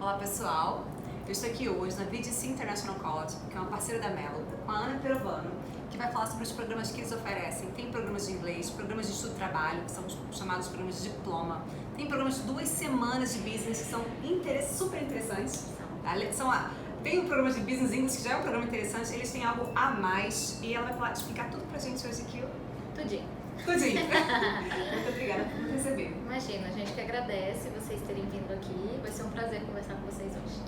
Olá pessoal, eu estou aqui hoje na VGC International College, que é uma parceira da Melo, com a Ana Perovano, que vai falar sobre os programas que eles oferecem. Tem programas de inglês, programas de estudo-trabalho, que são chamados programas de diploma. Tem programas de 2 semanas de business, que são super interessantes. Tem o programa de Business English, que já é um programa interessante, eles têm algo a mais e ela vai explicar tudo pra gente hoje aqui. Tudinho. Muito obrigada por nos receber. Imagina, a gente que agradece vocês terem vindo aqui. Vai ser um prazer conversar com vocês hoje.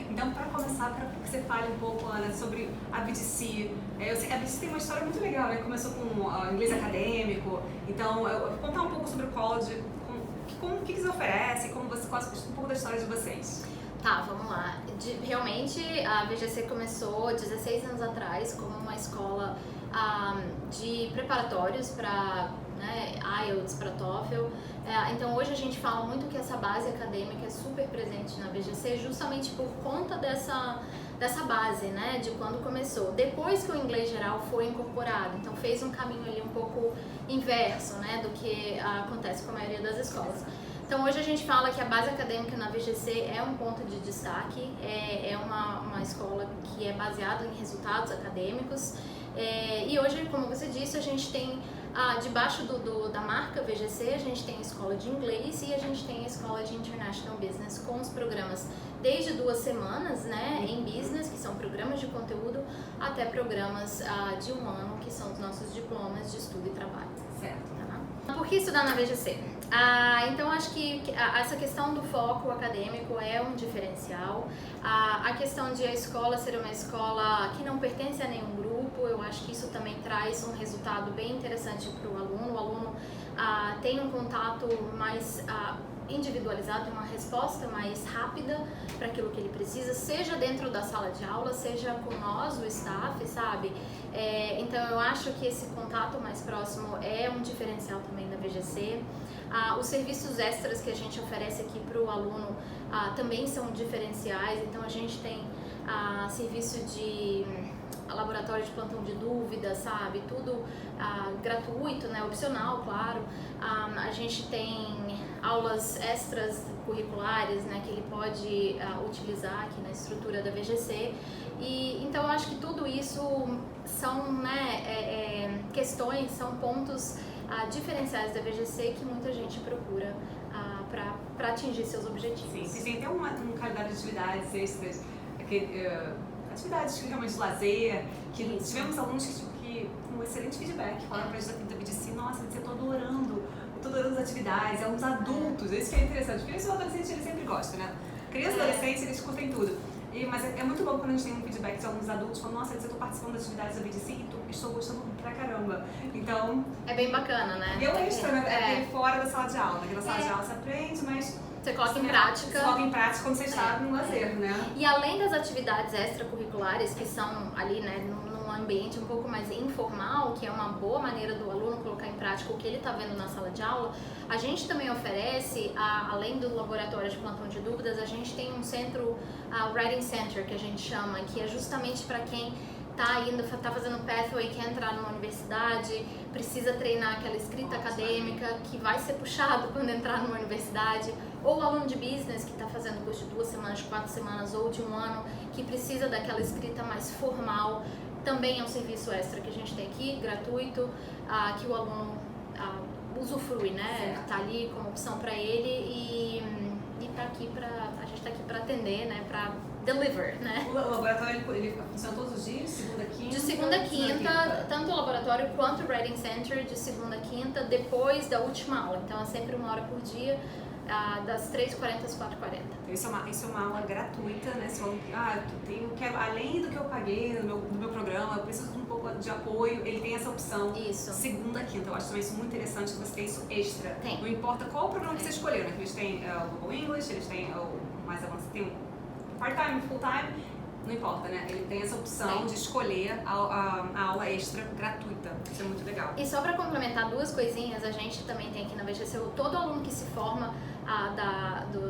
Então, para começar, para que você fale um pouco, Ana, sobre a BDC. Eu sei que a BDC tem uma história muito legal, né? Começou com inglês acadêmico. Então, eu vou contar um pouco sobre o college, o que eles oferecem, um pouco da história de vocês. Tá, vamos lá. Realmente, a VGC começou 16 anos atrás como uma escola de preparatórios para IELTS, para TOEFL. Então hoje a gente fala muito que essa base acadêmica é super presente na VGC justamente por conta dessa base, né, de quando começou. Depois que o inglês geral foi incorporado, então fez um caminho ali um pouco inverso, né, do que acontece com a maioria das escolas. Então hoje a gente fala que a base acadêmica na VGC é um ponto de destaque, é uma escola que é baseada em resultados acadêmicos. E hoje, como você disse, a gente tem, debaixo da marca VGC, a gente tem a escola de inglês e a gente tem a escola de International Business com os programas desde 2 semanas, né, em business, que são programas de conteúdo, até programas de 1 ano, que são os nossos diplomas de estudo e trabalho. Certo. Tá? Por que estudar na VGC? Então acho que essa questão do foco acadêmico é um diferencial. A questão de a escola ser uma escola que não pertence a nenhum grupo, eu acho que isso também traz um resultado bem interessante para o aluno. O aluno tem um contato mais individualizado, uma resposta mais rápida para aquilo que ele precisa, seja dentro da sala de aula, seja com nós, o staff, sabe? Então eu acho que esse contato mais próximo é um diferencial também da VGC. Os serviços extras que a gente oferece aqui para o aluno também são diferenciais, então a gente tem serviço de laboratório de plantão de dúvidas, sabe? Tudo gratuito, né? Opcional, claro. A gente tem aulas extras curriculares, né? Que ele pode utilizar aqui na estrutura da VGC. Então eu acho que tudo isso são, né, questões, são pontos diferenciais da VGC que muita gente procura para atingir seus objetivos. Sim, vocês têm até um calendário de atividades extras, atividades realmente de lazer, que tivemos alunos que com um excelente feedback, falaram pra gente da VGC, nossa, eu tô adorando as atividades, alunos adultos, isso que é interessante, porque o adolescente ele sempre gosta, né? Criança e adolescente, eles curtem tudo. Mas é muito bom quando a gente tem um feedback de alunos adultos falando, nossa, eu tô participando das atividades da VGC e estou gostando pra caramba. Então... é bem bacana, né? E eu extra, né? É fora da sala de aula, porque na sala de aula você aprende, mas... você coloca em prática. Você coloca em prática quando você está no lazer, né? E além das atividades extracurriculares, que são ali, né, num ambiente um pouco mais informal, que é uma boa maneira do aluno colocar em prática o que ele está vendo na sala de aula, a gente também oferece, além do laboratório de plantão de dúvidas, a gente tem um centro, Writing Center, que a gente chama, que é justamente para quem tá fazendo pathway, quer entrar numa universidade, precisa treinar aquela escrita acadêmica, que vai ser puxado quando entrar numa universidade, ou aluno de business que está fazendo curso de 2 semanas, de 4 semanas ou de 1 ano, que precisa daquela escrita mais formal. Também é um serviço extra que a gente tem aqui, gratuito, que o aluno usufrui, né? Tá ali como opção para ele e tá aqui a gente tá aqui para atender, né? Para deliver, né? O laboratório ele funciona todos os dias, segunda a quinta? De segunda a quinta, tanto o laboratório quanto o Writing Center, de segunda a quinta, depois da última aula. Então é sempre 1 hora por dia, das 3h40 às 4h40. Isso é uma aula gratuita, né? Se eu quero, além do que eu paguei no meu programa, eu preciso de um pouco de apoio, ele tem essa opção. Isso. Segunda a quinta. Eu acho também isso muito interessante que você tem isso extra. Tem. Não importa qual o programa que você escolheu, né? Eles têm o Google English, eles têm o mais avançado, tem o part-time, full-time, não importa, né? Ele tem essa opção de escolher a aula extra gratuita. Isso é muito legal. E só para complementar 2 coisinhas, a gente também tem aqui na VGC, todo aluno que se forma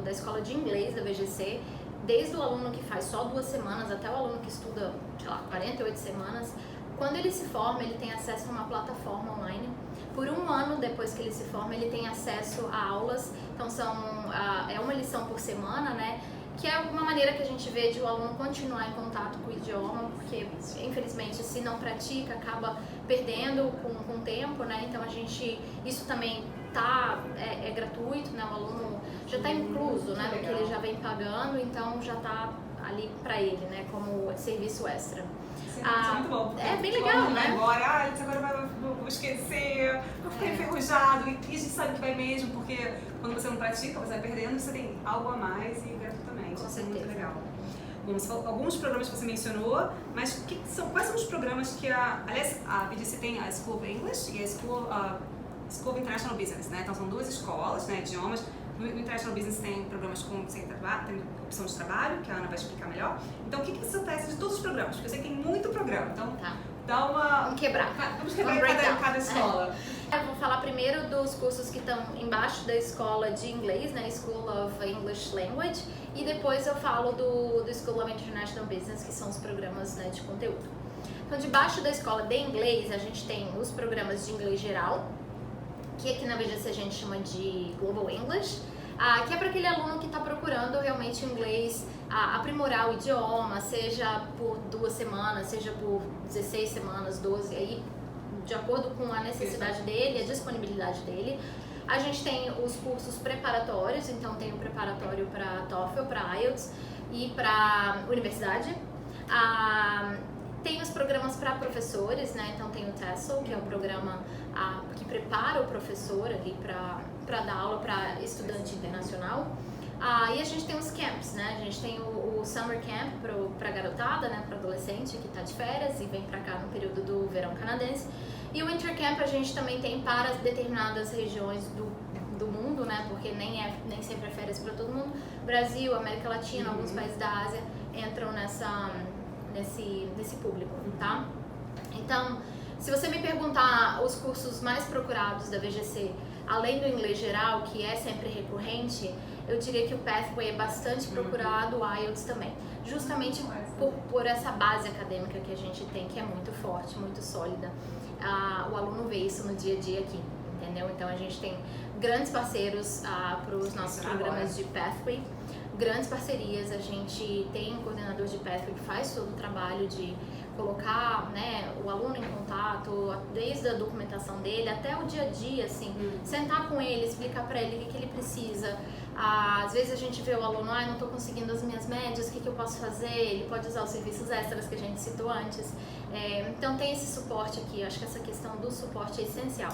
da escola de inglês da VGC, desde o aluno que faz só 2 semanas até o aluno que estuda, sei lá, 48 semanas, quando ele se forma, ele tem acesso a uma plataforma online. Por 1 ano depois que ele se forma, ele tem acesso a aulas, então é uma lição por semana, né? que é uma maneira que a gente vê de o aluno continuar em contato com o idioma, porque infelizmente se não pratica acaba perdendo com o tempo, né? Então isso também é gratuito, né? O aluno já está incluso, né? Porque ele já vem pagando, então já está ali para ele, né? Como serviço extra. Isso é muito bom. É bem legal, né? Agora vou esquecer, vou ficar enferrujado. E a gente sabe que vai mesmo, porque quando você não pratica, você vai perdendo, você tem algo a mais e gratuitamente. Isso é muito legal. Bom, você falou alguns programas que você mencionou, mas quais são os programas que aliás, a BGC tem a School of English e a School of International Business, né? Então são duas escolas, né, idiomas. No International Business tem programas com tem opção de trabalho, que a Ana vai explicar melhor. Então, o que você oferece de todos os programas? Porque eu sei que tem muito programa, então dá uma... Vamos quebrar cada escola. Eu vou falar primeiro dos cursos que estão embaixo da escola de inglês, né, School of English Language, e depois eu falo do School of International Business, que são os programas, né, de conteúdo. Então, debaixo da escola de inglês, a gente tem os programas de inglês geral, que aqui na BGC a gente chama de Global English, que é para aquele aluno que está procurando realmente inglês, aprimorar o idioma, seja por 2 semanas, seja por 16 semanas, 12, aí de acordo com a necessidade dele, a disponibilidade dele. A gente tem os cursos preparatórios, então tem o preparatório para TOEFL, para IELTS e para universidade. Tem os programas para professores, né? Então tem o TESOL, que é o programa que prepara o professor ali para dar aula para estudante internacional. E a gente tem os camps, né? A gente tem o Summer Camp para garotada, né? Para adolescente que está de férias e vem para cá no período do verão canadense. E o Winter Camp a gente também tem para determinadas regiões do mundo, né? Porque nem sempre é férias para todo mundo. Brasil, América Latina, alguns países da Ásia entram nesse público, tá? Então, se você me perguntar os cursos mais procurados da VGC, além do inglês geral, que é sempre recorrente, eu diria que o Pathway é bastante procurado, o IELTS também, justamente por essa base acadêmica que a gente tem, que é muito forte, muito sólida. O aluno vê isso no dia a dia aqui, entendeu? Então a gente tem grandes parceiros para os nossos programas de Pathway, grandes parcerias. A gente tem um coordenador de Pathway que faz todo o trabalho de colocar, né, o aluno em contato, desde a documentação dele até o dia a dia, assim, sentar com ele, explicar para ele o que ele precisa. Às vezes a gente vê o aluno, não estou conseguindo as minhas médias, o que eu posso fazer? Ele pode usar os serviços extras que a gente citou antes. Então tem esse suporte aqui, eu acho que essa questão do suporte é essencial.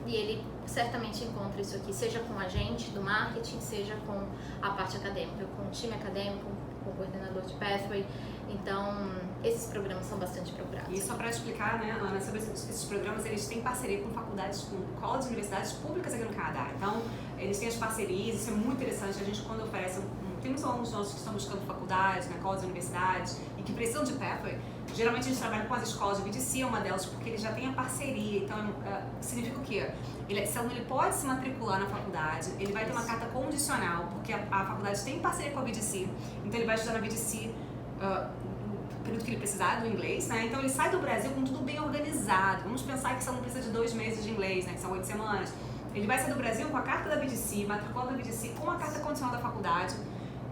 E ele certamente encontra isso aqui, seja com a gente do marketing, seja com a parte acadêmica, com o time acadêmico, com o coordenador de Pathway. Então, esses programas são bastante procurados. E só para explicar, né, Ana, sobre esses programas, eles têm parceria com faculdades, com colleges e universidades públicas aqui no Canadá. Então, eles têm as parcerias, isso é muito interessante. A gente, quando oferece, tem muitos alunos nossos que estão buscando faculdades, né, colleges e universidades, e que precisam de Pathway. Geralmente a gente trabalha com as escolas, o BDC é uma delas, porque ele já tem a parceria. Então, significa o quê? Esse aluno ele pode se matricular na faculdade, ele vai ter uma carta condicional, porque a faculdade tem parceria com a BDC, então ele vai estudar na BDC no período que ele precisar do inglês, né? Então ele sai do Brasil com tudo bem organizado. Vamos pensar que esse aluno precisa de 2 meses de inglês, né? Que são 8 semanas. Ele vai sair do Brasil com a carta da BDC, matriculado na BDC, com a carta condicional da faculdade.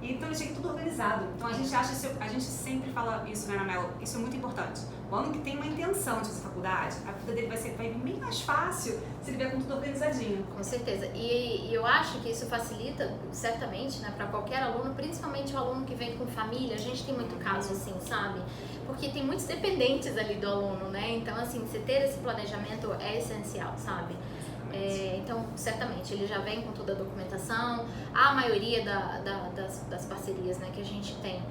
Então ele chega tudo organizado. Então a gente sempre fala isso, né, Ana Melo? Isso é muito importante. O aluno que tem uma intenção de fazer faculdade, a vida dele vai vir bem mais fácil se ele vier com tudo organizadinho. Com certeza. E eu acho que isso facilita, certamente, né, para qualquer aluno, principalmente o aluno que vem com família. A gente tem muito caso assim, sabe? Porque tem muitos dependentes ali do aluno, né? Então, assim, você ter esse planejamento é essencial, sabe? Então, certamente, ele já vem com toda a documentação. A maioria das parcerias, né, que a gente tem,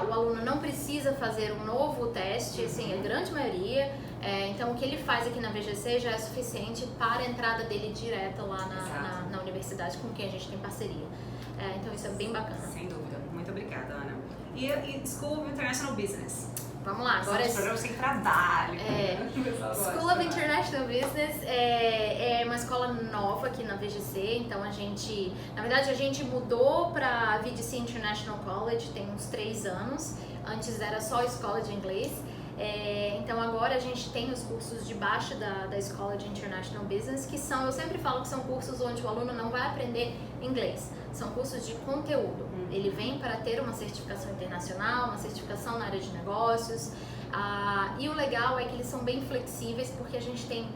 o aluno não precisa fazer um novo teste, assim, a grande maioria. Então, o que ele faz aqui na VGC já é suficiente para a entrada dele direta lá na universidade com quem a gente tem parceria. Então, isso é bem bacana. Sem dúvida. Muito obrigada, Ana. E School of International Business? Vamos lá, agora os programas têm trabalho. School of International Business é uma escola nova aqui na VGC, então na verdade a gente mudou para VGC International College tem uns 3 anos, antes era só escola de inglês. Então agora a gente tem os cursos debaixo da Escola de International Business, que são, eu sempre falo que são cursos onde o aluno não vai aprender inglês, são cursos de conteúdo. Ele vem para ter uma certificação internacional, uma certificação na área de negócios, e o legal é que eles são bem flexíveis, porque a gente tem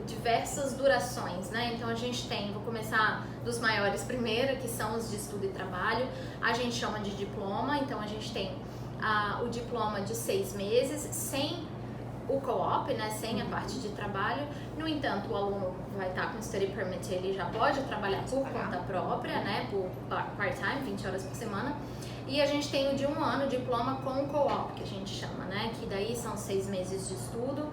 diversas durações, né? Então a gente tem, vou começar dos maiores primeiro, que são os de estudo e trabalho, a gente chama de diploma, então a gente tem o diploma de 6 meses, sem o co-op, né, sem a parte de trabalho. No entanto, o aluno vai estar com o study permit, ele já pode trabalhar por conta própria, né, por part-time, 20 horas por semana. E a gente tem o de 1 ano, diploma com co-op, que a gente chama, né, que daí são 6 meses de estudo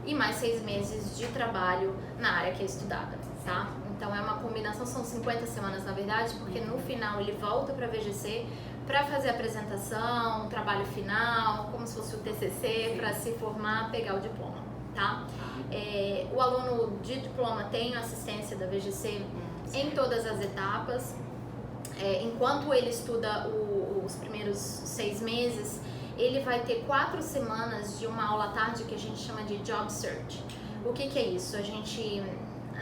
e mais 6 meses de trabalho na área que é estudada, tá? Então é uma combinação, são 50 semanas na verdade, porque no final ele volta para a VGC para fazer a apresentação, o trabalho final, como se fosse o TCC, para se formar, pegar o diploma, tá? O aluno de diploma tem assistência da VGC em todas as etapas. Enquanto ele estuda os primeiros 6 meses, ele vai ter 4 semanas de uma aula à tarde que a gente chama de Job Search. O que é isso? A gente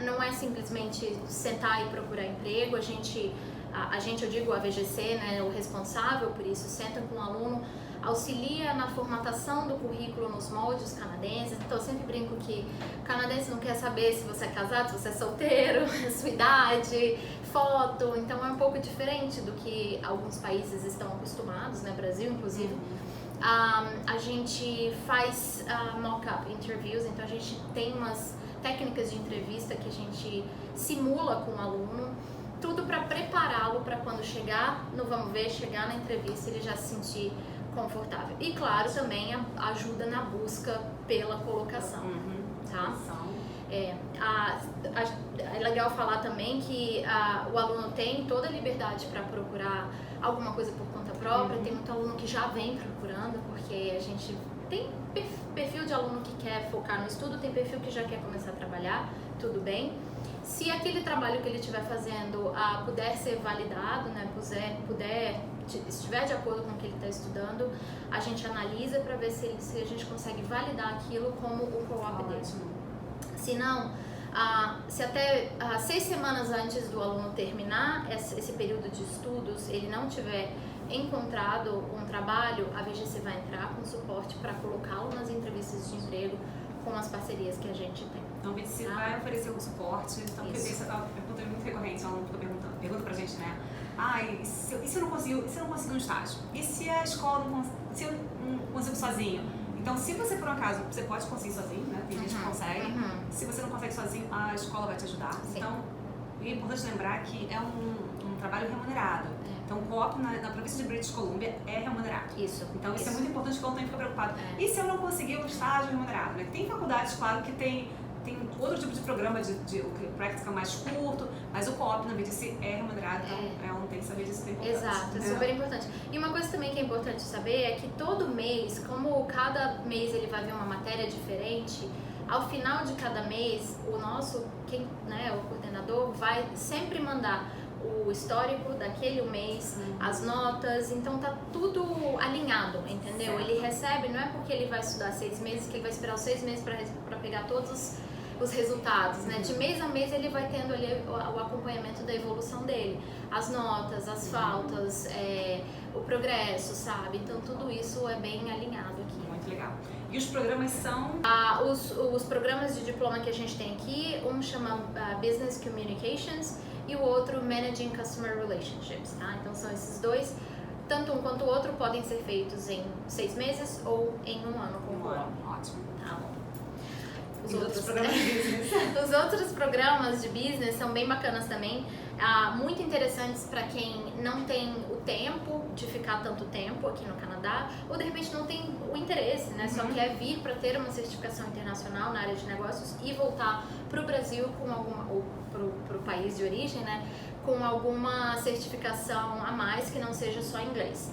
não é simplesmente sentar e procurar emprego, eu digo a VGC, né, o responsável por isso, senta com o aluno, auxilia na formatação do currículo nos moldes canadenses. Então eu sempre brinco que o canadense não quer saber se você é casado, se você é solteiro, sua idade, foto, então é um pouco diferente do que alguns países estão acostumados, né, Brasil inclusive. A gente faz mock-up interviews, então a gente tem umas técnicas de entrevista que a gente simula com o aluno, tudo para prepará-lo para quando chegar no vamos ver, chegar na entrevista, ele já se sentir confortável. E claro, também ajuda na busca pela colocação, tá? É legal falar também que o aluno tem toda a liberdade para procurar alguma coisa por conta própria. Tem muito aluno que já vem procurando, porque a gente tem perfil de aluno que quer focar no estudo, tem perfil que já quer começar a trabalhar, tudo bem. Se aquele trabalho que ele estiver fazendo puder ser validado, né, estiver de acordo com o que ele está estudando, a gente analisa para ver se a gente consegue validar aquilo como o co-op dele. Se não, se até 6 semanas antes do aluno terminar esse período de estudos, ele não tiver encontrado um trabalho, a VGC vai entrar com suporte para colocá-lo nas entrevistas de emprego com as parcerias que a gente tem. Então a VGC vai oferecer o suporte. Então, essa pergunta é muito recorrente, o aluno fica pergunta pra gente, né? E se eu não consigo um estágio? E se a escola se eu não consigo sozinho? Então, se você, por um acaso, você pode conseguir sozinho, né? Tem gente que consegue. Se você não consegue sozinho, a escola vai te ajudar. Sim. Então, é importante lembrar que é um trabalho remunerado. Então, o co-op na província de British Columbia é remunerado. Isso. Então, isso é muito importante que o aluno não fica preocupado. E se eu não conseguir um estágio remunerado? Né? Tem faculdades, claro, que tem outro tipo de programa o practical mais curto, mas o co-op na VGC é remunerado, então não tem que saber disso, é importante. Exato, é super importante. E uma coisa também que é importante saber é que todo mês, como cada mês ele vai ver uma matéria diferente, ao final de cada mês, o coordenador vai sempre mandar o histórico daquele mês, as notas, então tá tudo alinhado, entendeu? Certo. Ele recebe, não é porque ele vai estudar 6 meses que ele vai esperar os 6 meses para pegar todos os resultados, né? De mês a mês ele vai tendo ali o acompanhamento da evolução dele, as notas, as faltas, o progresso, sabe? Então tudo isso é bem alinhado aqui. Muito legal. E os programas são? Os programas de diploma que a gente tem aqui, um chama Business Communications e o outro Managing Customer Relationships, tá? Então são esses dois, tanto um quanto o outro podem ser feitos em 6 meses ou em 1 ano com o co-op. Ótimo. Tá bom. Os outros programas de business? Os outros programas de business são bem bacanas também, muito interessantes para quem não tem o tempo de ficar tanto tempo aqui no Canadá, ou de repente não tem o interesse, né? Só quer vir para ter uma certificação internacional na área de negócios e voltar para o Brasil ou para o país de origem, né? Com alguma certificação a mais que não seja só inglês.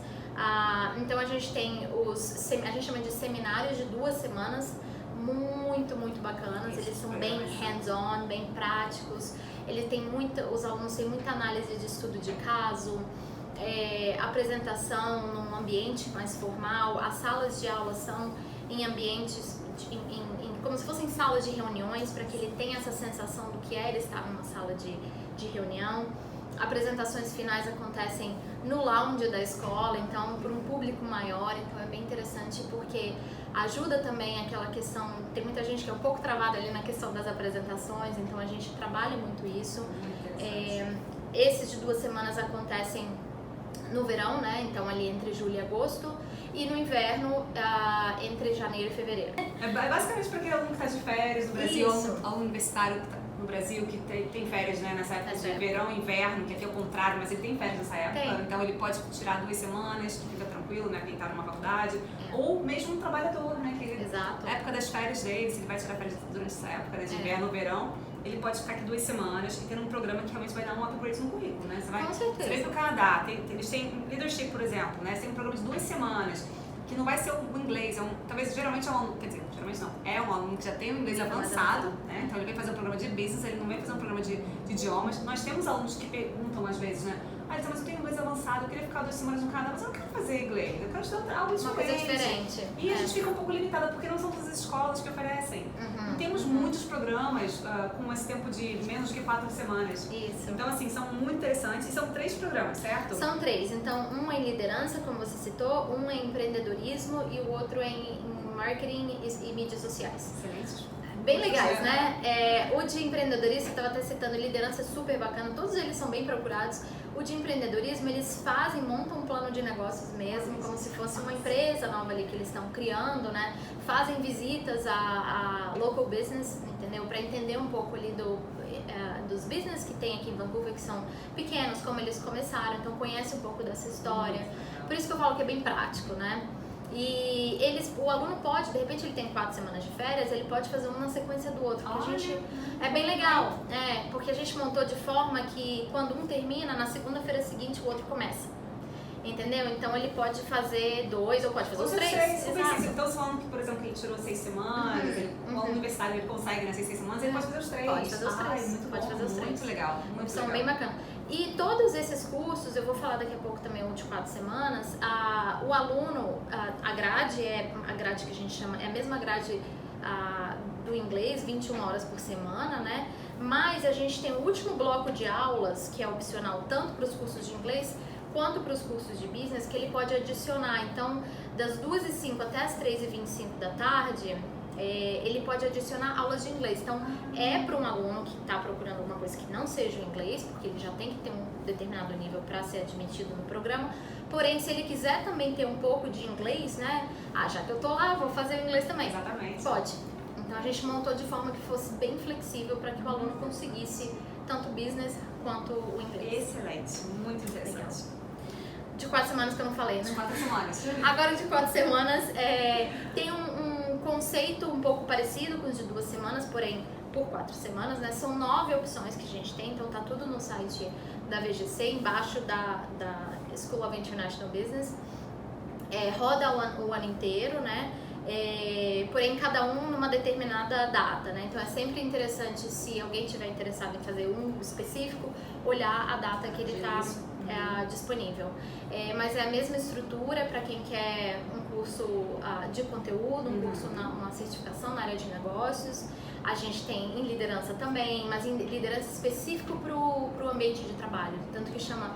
Então a gente tem a gente chama de seminários de 2 semanas, muito bacanas. Eles são bem hands-on, bem práticos. Os alunos têm muita análise de estudo de caso, apresentação num ambiente mais formal. As salas de aula são em ambientes, como se fossem salas de reuniões, para que ele tenha essa sensação do que é ele estar numa sala de reunião. Apresentações finais acontecem no lounge da escola, então para um público maior, então é bem interessante porque ajuda também aquela questão, tem muita gente que é um pouco travada ali na questão das apresentações, então a gente trabalha muito isso. Esses de 2 semanas acontecem no verão, né? Então ali entre julho e agosto, e no inverno entre janeiro e fevereiro. É basicamente para aquele aluno que está de férias no Brasil, Isso. aluno universitário que tá no Brasil que tem férias, né, nessa época de verão e inverno, que aqui é o contrário, mas ele tem férias nessa época, então ele pode tirar 2 semanas, que fica tranquilo, né, quem está numa faculdade, ou mesmo um trabalhador, né, que ele, a época das férias dele, se ele vai tirar férias durante essa época, né, de inverno ou verão, ele pode ficar aqui 2 semanas e ter um programa que realmente vai dar um upgrade no currículo, né? Você vem pro Canadá, eles têm leadership, por exemplo, né? Você tem um programa de 2 semanas, que não vai ser o inglês, talvez geralmente é um aluno, quer dizer, geralmente não, é um aluno que já tem um inglês avançado, né? Então ele vem fazer um programa de business, ele não vem fazer um programa de idiomas. Nós temos alunos que perguntam às vezes, né? Mas eu tenho inglês avançado, eu queria ficar 2 semanas no Canadá, mas eu não quero fazer inglês, eu quero estudar algo diferente. Uma coisa diferente. E a gente fica um pouco limitada, porque não são todas as escolas que oferecem. Não temos muitos programas com esse tempo de menos de 4 semanas. Isso. Então, assim, são muito interessantes. E são 3 programas, certo? São 3. Então, um é em liderança, como você citou, um é em empreendedorismo e o outro é em marketing e mídias sociais. Excelente. Bem legais, né? O de empreendedorismo, eu estava até citando, liderança é super bacana, todos eles são bem procurados. O de empreendedorismo, eles montam um plano de negócios mesmo, como se fosse uma empresa nova ali que eles estão criando, né? Fazem visitas a local business, entendeu? Para entender um pouco ali dos business que tem aqui em Vancouver, que são pequenos, como eles começaram, então conhece um pouco dessa história. Por isso que eu falo que é bem prático, né? E o aluno pode, de repente ele tem 4 semanas de férias, ele pode fazer uma na sequência do outro, porque a gente, é bem legal, porque a gente montou de forma que quando um termina, na segunda-feira seguinte o outro começa, entendeu? Então ele pode fazer 2 ou pode fazer os 3. Então você falando que, por exemplo, que ele tirou 6 semanas, o universitário ele consegue nessas 6 semanas, ele pode fazer os 3. Pode fazer os 3, pode fazer os 3. Muito legal, muito são legal. bem bacana. E todos esses cursos, eu vou falar daqui a pouco também, um de 4 semanas, o aluno, a grade é a grade que a gente chama, é a mesma grade do inglês, 21 horas por semana, né? Mas a gente tem o último bloco de aulas, que é opcional tanto para os cursos de inglês quanto para os cursos de business, que ele pode adicionar. Então, das 2h05 até as 3h25 da tarde, ele pode adicionar aulas de inglês. Então, é para um aluno que está procurando alguma coisa que não seja o inglês, porque ele já tem que ter um determinado nível para ser admitido no programa. Porém, se ele quiser também ter um pouco de inglês, né? Já que eu tô lá, vou fazer o inglês também. Exatamente. Pode. Então, a gente montou de forma que fosse bem flexível para que o aluno conseguisse tanto o business quanto o inglês. Excelente, muito interessante. De 4 semanas que eu não falei, né? De 4 semanas. Agora, de 4 semanas, tem um conceito um pouco parecido com os de 2 semanas, porém por 4 semanas, né? São 9 opções que a gente tem, então tá tudo no site da VGC, embaixo da School of International Business. Roda o ano inteiro, né? Porém, cada um numa determinada data, né? Então é sempre interessante, se alguém tiver interessado em fazer um específico, olhar a data que ele está disponível. Mas é a mesma estrutura para quem quer um curso de conteúdo, um curso, uma certificação na área de negócios. A gente tem em liderança também, mas em liderança específico para o ambiente de trabalho, tanto que chama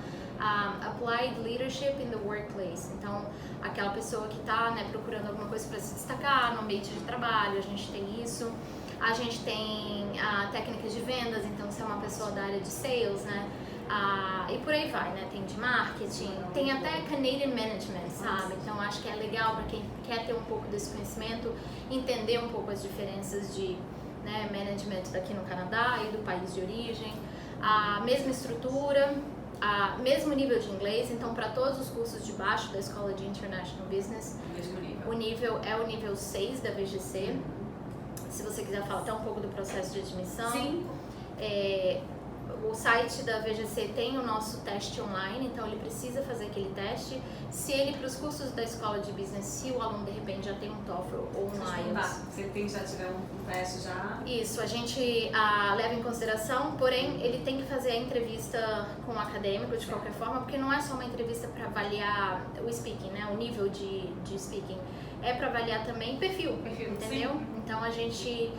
Applied Leadership in the Workplace. Então, aquela pessoa que está procurando alguma coisa para se destacar no ambiente de trabalho, a gente tem isso. A gente tem técnicas de vendas, então se é uma pessoa da área de sales, né? E por aí vai, né? Tem de marketing, tem até Canadian Management, sabe? Então acho que é legal para quem quer ter um pouco desse conhecimento, entender um pouco as diferenças de management daqui no Canadá e do país de origem. A mesma estrutura, mesmo nível de inglês, então para todos os cursos de baixo da Escola de International Business, o nível é o nível 6 da VGC. Se você quiser falar até um pouco do processo de admissão. Sim. o site da VGC tem o nosso teste online, então ele precisa fazer aquele teste. Se ele, para os cursos da escola de business, se o aluno de repente já tem um TOEFL ou um IELTS. Se ele já tiver um teste já. Isso, a gente leva em consideração, porém ele tem que fazer a entrevista com o acadêmico de qualquer forma, porque não é só uma entrevista para avaliar o speaking, né, o nível de speaking. É para avaliar também perfil, entendeu? Sim. Então a gente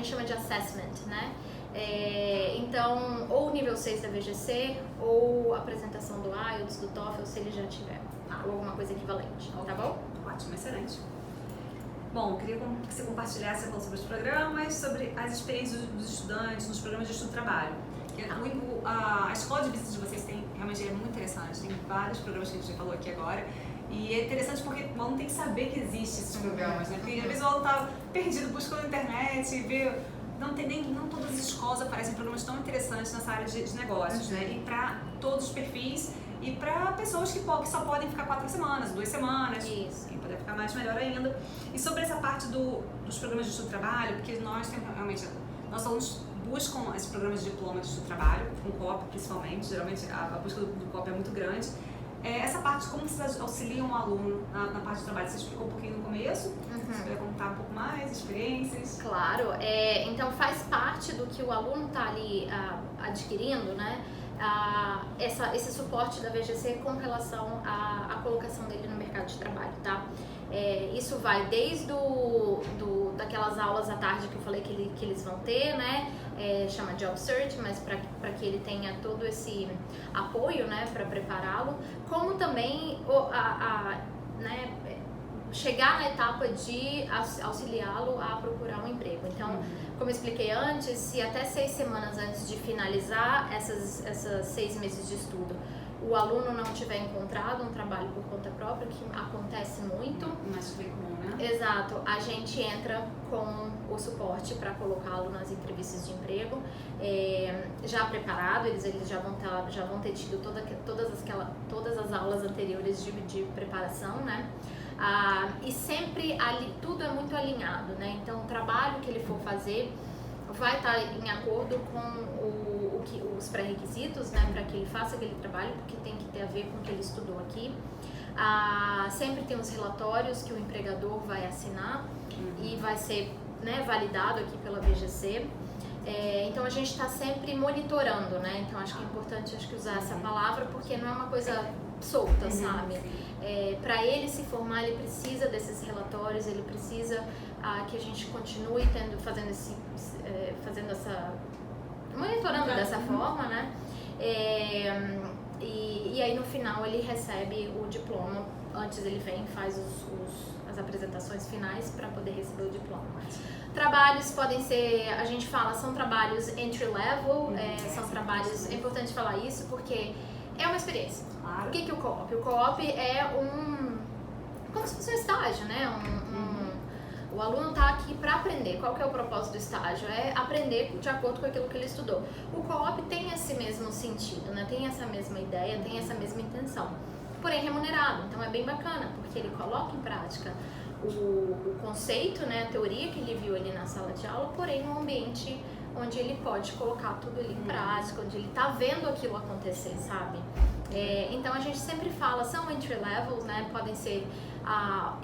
chama de assessment, né? Então, ou nível 6 da VGC, ou apresentação do IELTS, do TOEFL, se ele já tiver, ou alguma coisa equivalente, tá bom? Ótimo, excelente. Bom, queria que você compartilhasse sobre os programas, sobre as experiências dos estudantes nos programas de estudo-trabalho. A escola de business de vocês realmente é muito interessante, tem vários programas que a gente já falou aqui agora. E é interessante porque o aluno tem que saber que existem esses programas, né? Porque às vezes o aluno tá perdido, buscando na internet, vê... Não todas as escolas aparecem programas tão interessantes nessa área de negócios, né? E para todos os perfis e para pessoas que só podem ficar 4 semanas, 2 semanas. Isso. Quem puder ficar mais, melhor ainda. E sobre essa parte dos programas de estudo-trabalho, porque nós temos realmente... Nossos alunos buscam esses programas de diploma de estudo-trabalho, com COP principalmente. Geralmente a busca do COP é muito grande. Essa parte, como vocês auxiliam o aluno na parte de trabalho? Você explicou um pouquinho no começo, você quer contar um pouco mais, experiências? Claro, então faz parte do que o aluno está ali adquirindo, né? Esse suporte da VGC com relação à colocação dele no mercado de trabalho, tá? Isso vai desde daquelas aulas à tarde que eu falei que eles vão ter, né? Chama Job Search, mas para que ele tenha todo esse apoio, né, para prepará-lo, como também né, chegar na etapa de auxiliá-lo a procurar um emprego. Então, como eu expliquei antes, se até 6 semanas antes de finalizar essas 6 meses de estudo, o aluno não tiver encontrado um trabalho por conta própria, que acontece muito. Mas bem comum, né? Exato. A gente entra com o suporte para colocá-lo nas entrevistas de emprego, já preparado, eles já vão ter tido todas as aulas anteriores de preparação, né? E sempre tudo é muito alinhado, né? Então, o trabalho que ele for fazer vai estar em acordo com os pré-requisitos, né, para que ele faça aquele trabalho, porque tem que ter a ver com o que ele estudou aqui. Sempre tem os relatórios que o empregador vai assinar e vai ser, né, validado aqui pela VGC. Então a gente está sempre monitorando, né? Então acho que é importante usar essa palavra, porque não é uma coisa solta, sabe? Para ele se formar, ele precisa desses relatórios, ele precisa que a gente continue monitorando dessa forma, né? E aí no final ele recebe o diploma. Antes ele vem e faz as apresentações finais para poder receber o diploma. Trabalhos podem ser, a gente fala, são trabalhos entry level, são trabalhos, é importante falar isso porque é uma experiência. Claro. O que é o co-op? O co-op é como se fosse um estágio, né? O aluno está aqui para aprender. Qual que é o propósito do estágio? É aprender de acordo com aquilo que ele estudou. O co-op tem esse mesmo sentido, né? Tem essa mesma ideia, tem essa mesma intenção. Porém remunerado, então é bem bacana, porque ele coloca em prática o conceito, né, a teoria que ele viu ali na sala de aula, porém num ambiente onde ele pode colocar tudo ali em prática, onde ele está vendo aquilo acontecer, sabe? Então a gente sempre fala, são entry levels, né, podem ser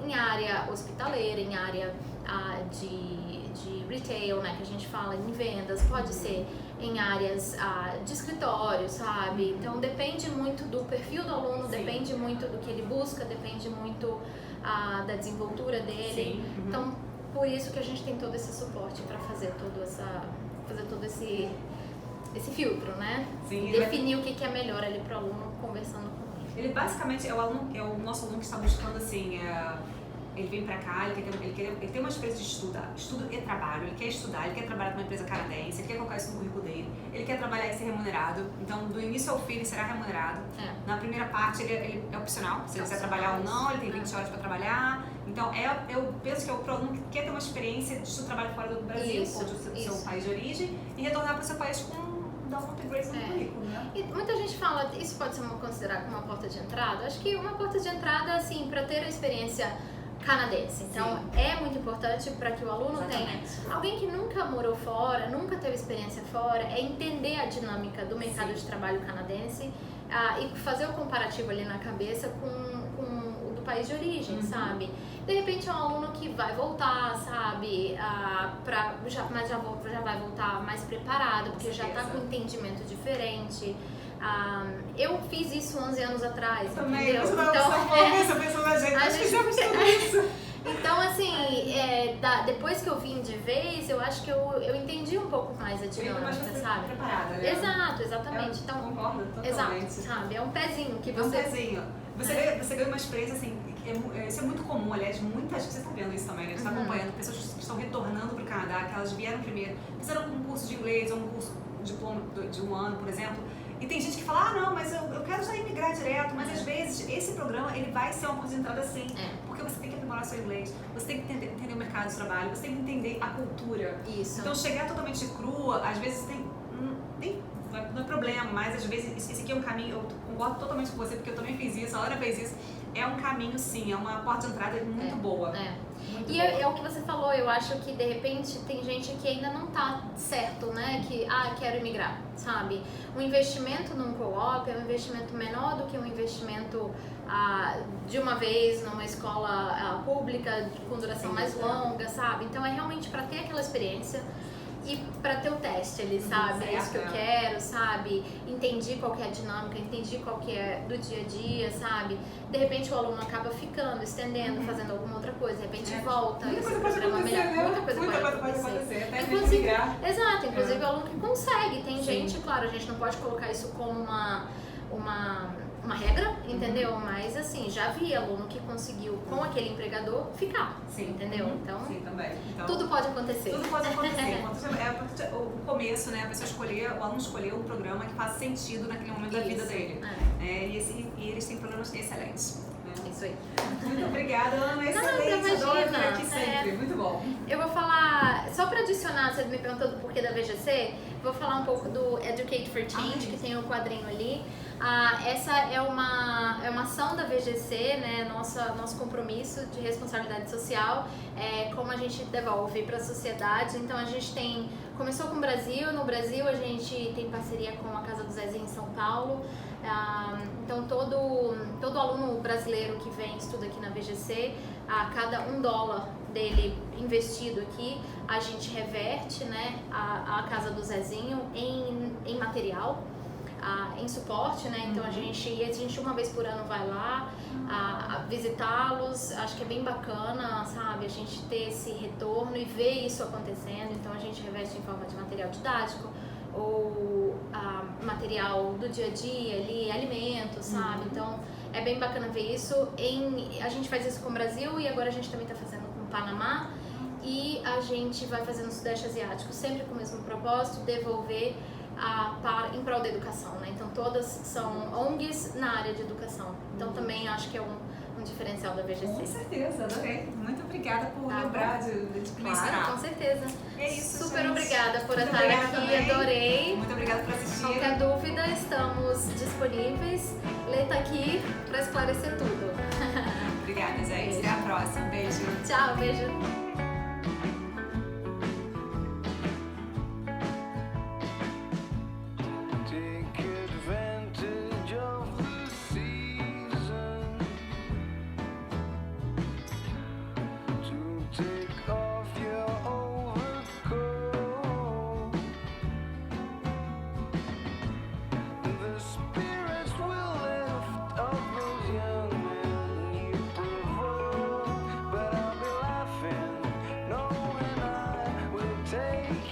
em área hospitaleira, em área de retail, né, que a gente fala em vendas, pode ser em áreas de escritório, sabe? Então depende muito do perfil do aluno, Sim. Depende muito do que ele busca, depende muito da desenvoltura dele. Sim. Então por isso que a gente tem todo esse suporte para fazer todo esse filtro, né? Sim, definir o que é melhor ali para o aluno conversando com ele. Ele basicamente é o nosso aluno que está buscando assim, ele vem pra cá, ele tem uma experiência de estudo e trabalho, ele quer estudar, ele quer trabalhar numa empresa canadense, ele quer colocar isso no currículo dele, ele quer trabalhar e ser remunerado, então do início ao fim ele será remunerado. Na primeira parte ele é opcional, se ele quiser trabalhar ou não, ele tem 20 horas para trabalhar, então eu penso que é o aluno que quer ter uma experiência de estudo e trabalho fora do Brasil, ou do seu país de origem, e retornar para o seu país dar um upgrade no currículo, né? E muita gente fala, isso pode ser considerado como uma porta de entrada? Acho que uma porta de entrada, assim, para ter a experiência canadense. Então, é muito importante para que o aluno Exatamente. tenha... Alguém que nunca morou fora, nunca teve experiência fora, é entender a dinâmica do mercado de trabalho canadense e fazer o comparativo ali na cabeça com o do país de origem, sabe? De repente é um aluno que vai voltar, sabe? Mas já vai voltar mais preparado, porque já está com um entendimento diferente. Eu fiz isso 11 anos atrás, também, entendeu? você então, pensando na gente, nós fizemos tudo isso. Então, assim, depois que eu vim de vez, eu acho que eu entendi um pouco mais a dinâmica, sabe? Preparada, né? Exato, exatamente. Então, concordo totalmente. Exato, sabe? É um pezinho que você... É um pezinho. Você ganha uma experiência, assim, isso é muito comum, aliás, muita gente, você está vendo isso também, né? Você está acompanhando pessoas que estão retornando para o Canadá, que elas vieram primeiro, fizeram um curso de inglês ou um curso de diploma de um ano, por exemplo. E tem gente que fala, não, mas eu quero já imigrar direto, mas às vezes esse programa ele vai ser uma porta de entrada sim, porque você tem que aprimorar seu inglês, você tem que entender o mercado de trabalho, você tem que entender a cultura. Isso. Então chegar totalmente crua, às vezes não é problema, mas às vezes esse aqui é um caminho, eu concordo totalmente com você, porque eu também fiz isso, a Ana fez isso, é um caminho sim, é uma porta de entrada muito boa. Muito boa. É o que você falou, eu acho que de repente tem gente que ainda não tá certo, né? Que, quero imigrar, sabe? Um investimento num co-op é um investimento menor do que um investimento de uma vez numa escola pública com duração mais longa, sabe? Então é realmente para ter aquela experiência e para ter o teste ali, sabe? É isso que eu quero, sabe? Entendi qual que é a dinâmica, entendi qual que é do dia a dia, sabe? De repente o aluno acaba ficando, estendendo, fazendo alguma outra coisa, de repente volta, muita esse coisa pode programa acontecer, melhor, né? muita coisa pode acontecer. Até Inclusive, migrar. exato, inclusive o aluno que consegue, tem gente, claro, a gente não pode colocar isso como uma regra, entendeu? Mas assim, já vi aluno que conseguiu com aquele empregador ficar, entendeu? Então, sim, também. Então, tudo pode acontecer. Tudo pode acontecer. O começo, né? A pessoa o aluno escolheu um programa que faz sentido naquele momento da vida dele. E eles têm programas excelentes. Isso aí. Muito obrigada, Ana. Excelente. Adoro vir aqui sempre. Muito bom. Eu vou falar, só para adicionar, você me perguntou do porquê da VGC, vou falar um pouco do Educate for Change, que tem o quadrinho ali. Essa é uma ação da VGC, né, nosso compromisso de responsabilidade social, como a gente devolve para a sociedade. Então a gente começou com o Brasil, no Brasil a gente tem parceria com a Casa do Zezinho em São Paulo. Então todo aluno brasileiro que vem estuda aqui na VGC, cada $1 dele investido aqui, a gente reverte, né, a Casa do Zezinho em material, em suporte, né? Então a gente uma vez por ano vai lá visitá-los. Acho que é bem bacana, sabe? A gente ter esse retorno e ver isso acontecendo. Então a gente reveste em forma de material didático ou material do dia a dia ali, alimentos, sabe? Então é bem bacana ver isso. A gente faz isso com o Brasil e agora a gente também está fazendo com o Panamá. E a gente vai fazer no Sudeste Asiático, sempre com o mesmo propósito, devolver em prol da educação, né? Então todas são ONGs na área de educação. Então também acho que é um diferencial da VGC. Com certeza, adorei. Muito obrigada por lembrar de mencionar. Claro, com certeza. É isso, super gente. obrigada por Muito estar obrigada aqui, também. adorei. Muito obrigada por assistir. Qualquer dúvida, estamos disponíveis. Lê tá aqui para esclarecer tudo. Obrigada, gente. Até a próxima. Beijo. Tchau, beijo.